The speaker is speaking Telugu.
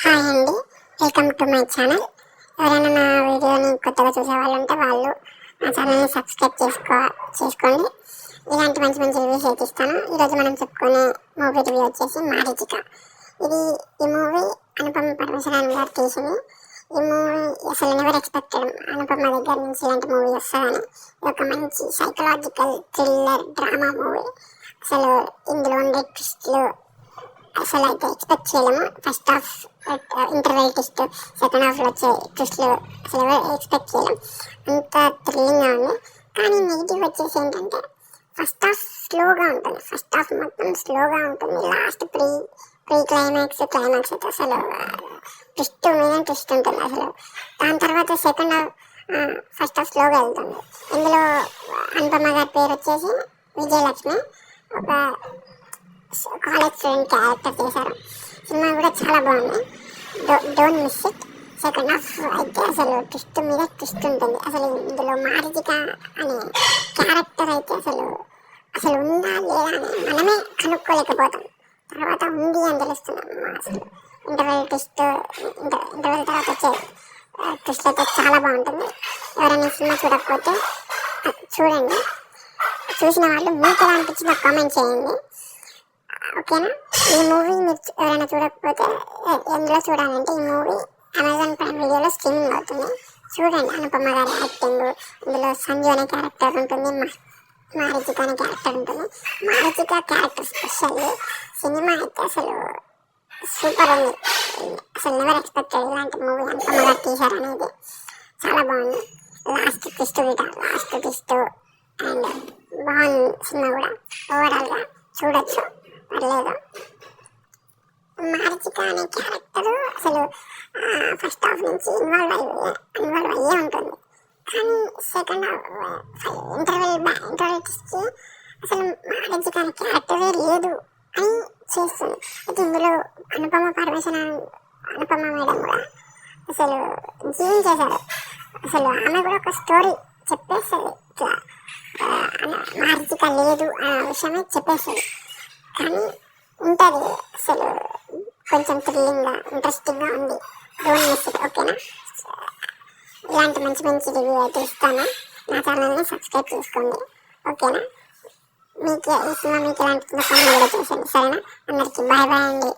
హాయ్ అండి, వెల్కమ్ టు మై ఛానల్. ఎవరైనా నా వీడియోని కొత్తగా చూసే వాళ్ళు ఉంటే వాళ్ళు నా ఛానల్ని సబ్స్క్రైబ్ చేసుకోండి. ఇలాంటి మంచి మంచి రివ్యూస్ అయితే ఇస్తాను. ఈరోజు మనం చెప్పుకునే మూవీ రివ్యూ వచ్చేసి మారీచిక. ఈ మూవీ అనుపమ పరమేశ్వరన్ గారు తీసింది. ఈ మూవీ అసలు నెవర్ ఎక్స్పెక్టెడ్ అనుపమ దగ్గర నుంచి ఇలాంటి మూవీ వస్తుందని. ఇది ఒక మంచి సైకలాజికల్ థ్రిల్లర్ డ్రామా మూవీ. అసలు ఇందులో ఉండే ట్విస్ట్లు అసలు అయితే ఎక్స్పెక్ట్ చేయలేము. First half interval twist, second హాఫ్లో వచ్చే ట్విస్ట్లు అసలు ఎవరు ఎక్స్పెక్ట్ చేయలేము. అంత థ్రిల్లింగ్గా ఉంది. కానీ నెగిటివ్ వచ్చేసి ఏంటంటే ఫస్ట్ హాఫ్ స్లోగా ఉంటుంది. ఫస్ట్ హాఫ్ మొత్తం స్లోగా ఉంటుంది. లాస్ట్ ప్రీ క్లైమాక్స్ అయితే అసలు ట్విస్ట్ మీద ట్విస్ట్ ఉంటుంది అసలు. దాని తర్వాత సెకండ్ హాఫ్ ఫస్ట్ హాఫ్ స్లోగా వెళ్తుంది. ఇందులో అనుపమ గారి పేరు వచ్చేసి విజయలక్ష్మి, ఒక కాలేజ్ స్టూడెంట్ క్యారెక్టర్ చేశారు. సినిమా కూడా చాలా బాగుంది. Don't miss it. Second half అయితే అసలు ట్విస్ట్ మీద ట్విస్ట్ ఉంటుంది. అసలు ఇందులో మారీచిక అనే క్యారెక్టర్ అయితే అసలు ఉందా లేదా అని మనమే కనుక్కోలేకపోతాం. తర్వాత ఉంది అని తెలుస్తున్నాం. అసలు ఇంటర్వెల్ తర్వాత వచ్చే ట్విస్ట్ అయితే చాలా బాగుంటుంది. ఎవరైనా సినిమా చూడకపోతే చూడండి. చూసిన వాళ్ళు మీకు ఎలా అనిపించిందో కామెంట్ చేయండి, ఓకేనా? ఈ మూవీ మీరు ఎవరైనా చూడకపోతే ఎందులో చూడాలంటే ఈ మూవీ అమెజాన్ ప్రైమ్ వీడియోలో స్ట్రీమింగ్ అవుతుంది. చూడండి. అనుపమ గారి యాక్టింగ్, ఇందులో సంజు అనే క్యారెక్టర్ ఉంటుంది, మారీచిక అనే క్యారెక్టర్ ఉంటుంది. Marichika character special. సినిమా అయితే అసలు సూపర్ ఉంది. అసలు నెవర్ ఎక్స్పెక్టెడ్ ఇలాంటి మూవీ అనుపమ గారు తీశారనేది. చాలా బాగుంది. లాస్ట్ ట్విస్ట్ అండ్ బాగుంది. సినిమా కూడా ఓవరాల్గా చూడొచ్చు, పర్లేదు. మారీచిక అనే క్యారెక్టర్ అసలు ఫస్ట్ హాఫ్ నుంచి ఇన్వాల్వ్ అయ్యే ఉంటుంది. కానీ సెకండ్ హాఫ్ ఇంటర్వెల్కి అసలు మారీచిక అనే క్యారెక్టరే లేదు అని చేస్తుంది. అయితే ఇందులో అనుపమ మేడం కూడా అసలు జీవించేశారు. అసలు ఆమె కూడా ఒక స్టోరీ చెప్పేస్తుంది. ఇట్లా మారీచిక లేదు అనే విషయమే చెప్పేస్తుంది. కానీ ఉంటుంది అసలు కొంచెం థ్రిల్లింగ్గా, ఇంట్రెస్టింగ్గా ఉంది. డోంట్ మిస్ ఇట్, ఓకేనా? ఇలాంటి మంచి రివ్యూ అయితే ఇస్తాను. నా ఛానల్ని సబ్స్క్రైబ్ చేసుకోండి, ఓకేనా? ఈ సినిమా మీకు ఎలాంటి కామెంట్ కూడా చేసేయండి, సరేనా? అందరికీ బాయ్ అండి.